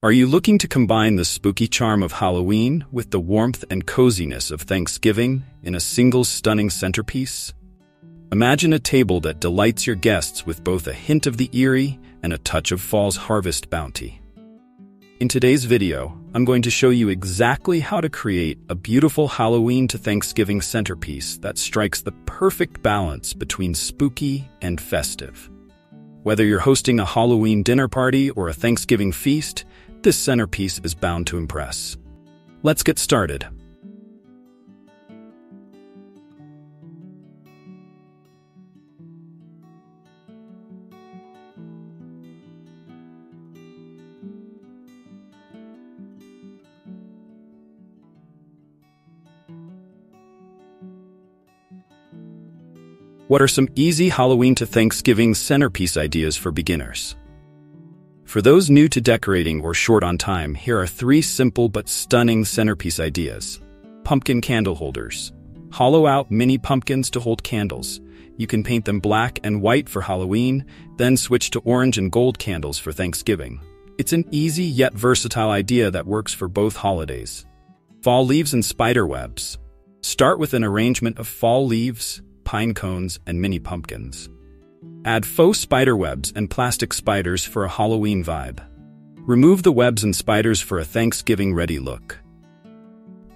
Are you looking to combine the spooky charm of Halloween with the warmth and coziness of Thanksgiving in a single stunning centerpiece? Imagine a table that delights your guests with both a hint of the eerie and a touch of fall's harvest bounty. In today's video, I'm going to show you exactly how to create a beautiful Halloween to Thanksgiving centerpiece that strikes the perfect balance between spooky and festive. Whether you're hosting a Halloween dinner party or a Thanksgiving feast, this centerpiece is bound to impress. Let's get started. What are some easy Halloween to Thanksgiving centerpiece ideas for beginners? For those new to decorating or short on time, here are 3 simple but stunning centerpiece ideas. Pumpkin candle holders. Hollow out mini pumpkins to hold candles. You can paint them black and white for Halloween, then switch to orange and gold candles for Thanksgiving. It's an easy yet versatile idea that works for both holidays. Fall leaves and spider webs. Start with an arrangement of fall leaves, pine cones, and mini pumpkins. Add faux spider webs and plastic spiders for a Halloween vibe. Remove the webs and spiders for a Thanksgiving-ready look.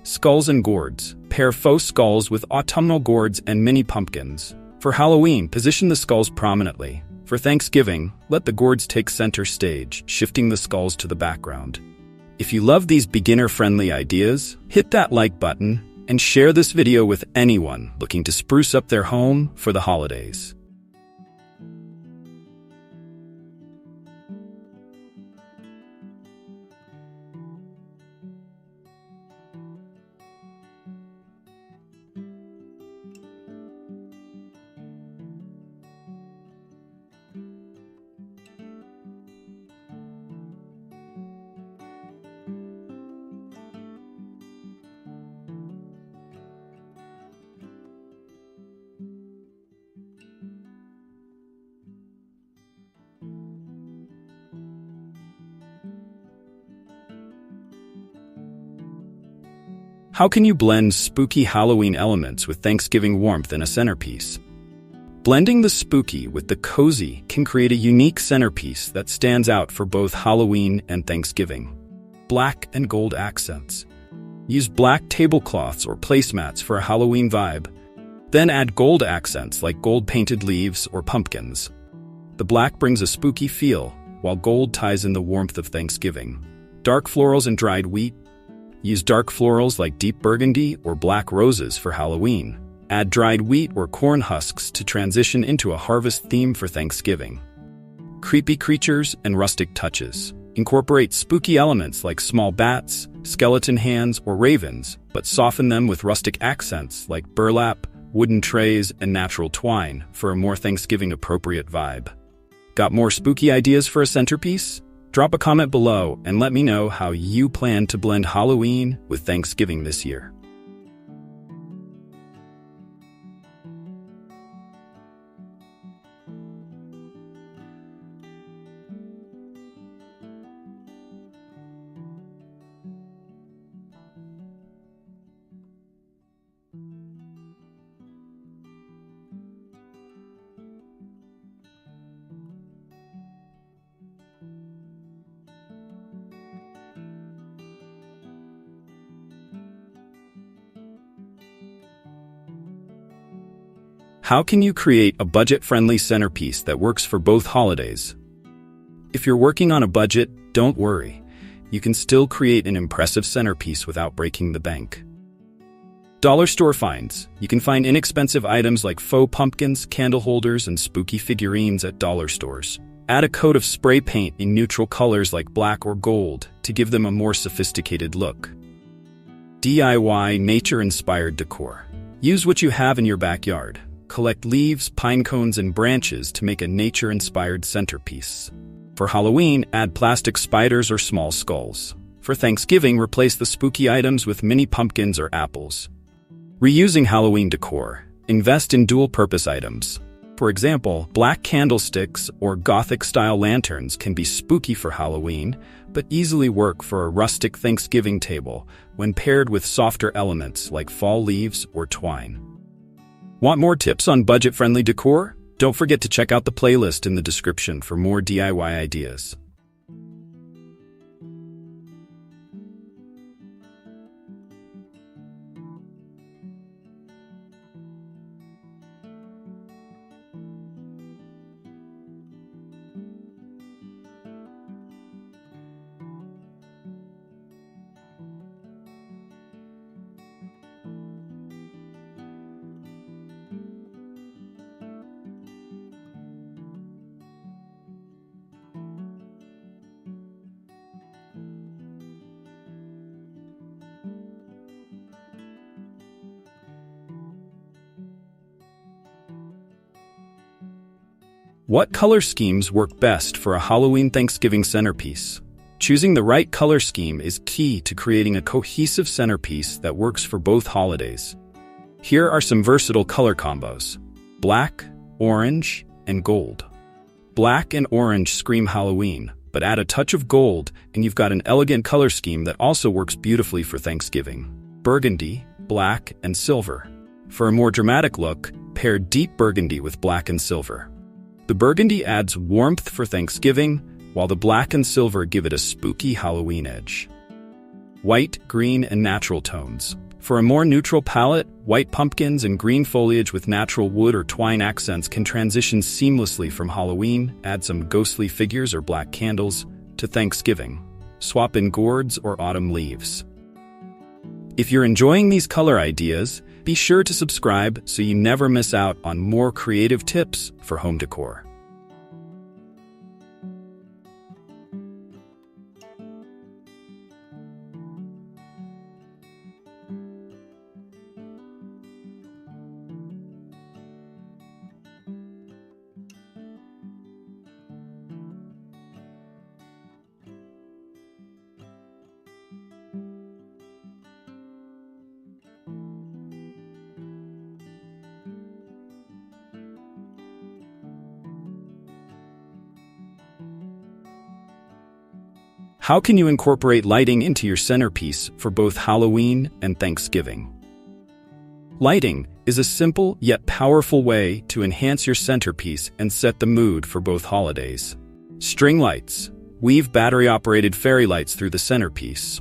Skulls and gourds. Pair faux skulls with autumnal gourds and mini pumpkins. For Halloween, position the skulls prominently. For Thanksgiving, let the gourds take center stage, shifting the skulls to the background. If you love these beginner-friendly ideas, hit that like button and share this video with anyone looking to spruce up their home for the holidays. How can you blend spooky Halloween elements with Thanksgiving warmth in a centerpiece? Blending the spooky with the cozy can create a unique centerpiece that stands out for both Halloween and Thanksgiving. Black and gold accents. Use black tablecloths or placemats for a Halloween vibe. Then add gold accents like gold-painted leaves or pumpkins. The black brings a spooky feel, while gold ties in the warmth of Thanksgiving. Dark florals and dried wheat. Use dark florals like deep burgundy or black roses for Halloween. Add dried wheat or corn husks to transition into a harvest theme for Thanksgiving. Creepy creatures and rustic touches. Incorporate spooky elements like small bats, skeleton hands, or ravens, but soften them with rustic accents like burlap, wooden trays, and natural twine for a more Thanksgiving-appropriate vibe. Got more spooky ideas for a centerpiece? Drop a comment below and let me know how you plan to blend Halloween with Thanksgiving this year. How can you create a budget-friendly centerpiece that works for both holidays? If you're working on a budget, don't worry. You can still create an impressive centerpiece without breaking the bank. Dollar store finds. You can find inexpensive items like faux pumpkins, candle holders, and spooky figurines at dollar stores. Add a coat of spray paint in neutral colors like black or gold to give them a more sophisticated look. DIY nature-inspired decor. Use what you have in your backyard. Collect leaves, pine cones, and branches to make a nature-inspired centerpiece. For Halloween, add plastic spiders or small skulls. For Thanksgiving, replace the spooky items with mini pumpkins or apples. Reusing Halloween decor. Invest in dual-purpose items. For example, black candlesticks or Gothic-style lanterns can be spooky for Halloween, but easily work for a rustic Thanksgiving table when paired with softer elements like fall leaves or twine. Want more tips on budget-friendly decor? Don't forget to check out the playlist in the description for more DIY ideas. What color schemes work best for a Halloween Thanksgiving centerpiece? Choosing the right color scheme is key to creating a cohesive centerpiece that works for both holidays. Here are some versatile color combos: black, orange, and gold. Black and orange scream Halloween, but add a touch of gold and you've got an elegant color scheme that also works beautifully for Thanksgiving. Burgundy, black, and silver. For a more dramatic look, pair deep burgundy with black and silver. The burgundy adds warmth for Thanksgiving, while the black and silver give it a spooky Halloween edge. White, green, and natural tones. For a more neutral palette, white pumpkins and green foliage with natural wood or twine accents can transition seamlessly from Halloween. Add some ghostly figures or black candles to Thanksgiving. Swap in gourds or autumn leaves. If you're enjoying these color ideas, be sure to subscribe so you never miss out on more creative tips for home decor. How can you incorporate lighting into your centerpiece for both Halloween and Thanksgiving? Lighting is a simple yet powerful way to enhance your centerpiece and set the mood for both holidays. String lights. Weave battery-operated fairy lights through the centerpiece.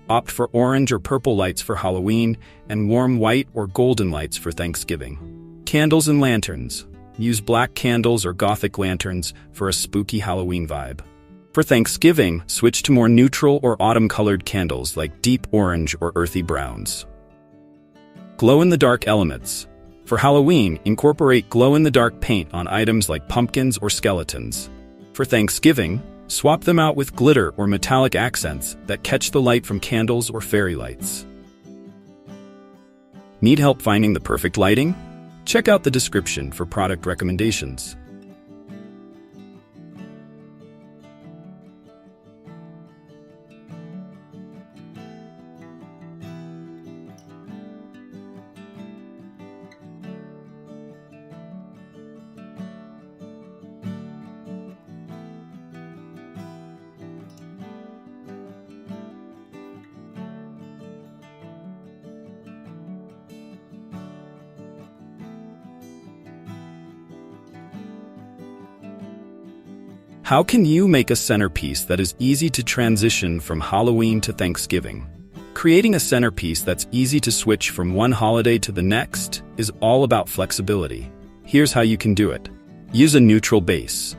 Opt for orange or purple lights for Halloween and warm white or golden lights for Thanksgiving. Candles and lanterns. Use black candles or gothic lanterns for a spooky Halloween vibe. For Thanksgiving, switch to more neutral or autumn-colored candles like deep orange or earthy browns. Glow-in-the-dark elements. For Halloween, incorporate glow-in-the-dark paint on items like pumpkins or skeletons. For Thanksgiving, swap them out with glitter or metallic accents that catch the light from candles or fairy lights. Need help finding the perfect lighting? Check out the description for product recommendations. How can you make a centerpiece that is easy to transition from Halloween to Thanksgiving? Creating a centerpiece that's easy to switch from one holiday to the next is all about flexibility. Here's how you can do it. Use a neutral base.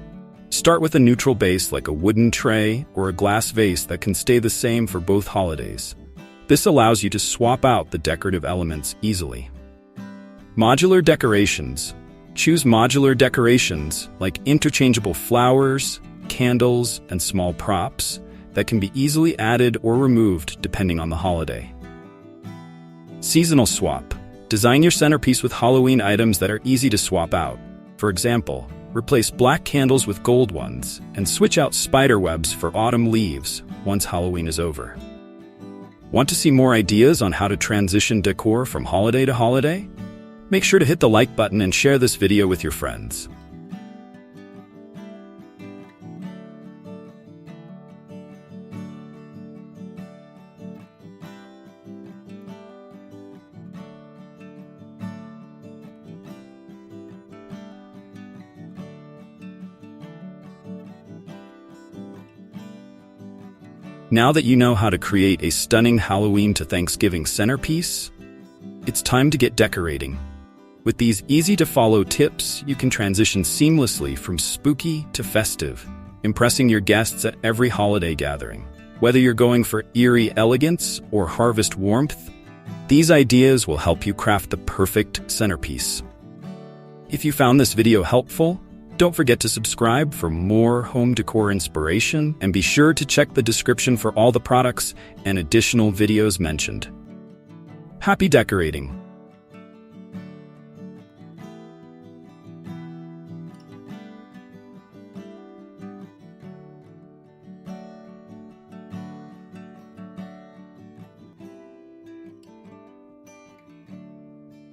Start with a neutral base like a wooden tray or a glass vase that can stay the same for both holidays. This allows you to swap out the decorative elements easily. Modular decorations. Choose modular decorations like interchangeable flowers, candles, and small props that can be easily added or removed depending on the holiday. Seasonal swap. Design your centerpiece with Halloween items that are easy to swap out. For example, replace black candles with gold ones and switch out spider webs for autumn leaves once Halloween is over. Want to see more ideas on how to transition decor from holiday to holiday? Make sure to hit the like button and share this video with your friends. Now that you know how to create a stunning Halloween to Thanksgiving centerpiece, it's time to get decorating. With these easy-to-follow tips, you can transition seamlessly from spooky to festive, impressing your guests at every holiday gathering. Whether you're going for eerie elegance or harvest warmth, these ideas will help you craft the perfect centerpiece. If you found this video helpful, don't forget to subscribe for more home decor inspiration, and be sure to check the description for all the products and additional videos mentioned. Happy decorating!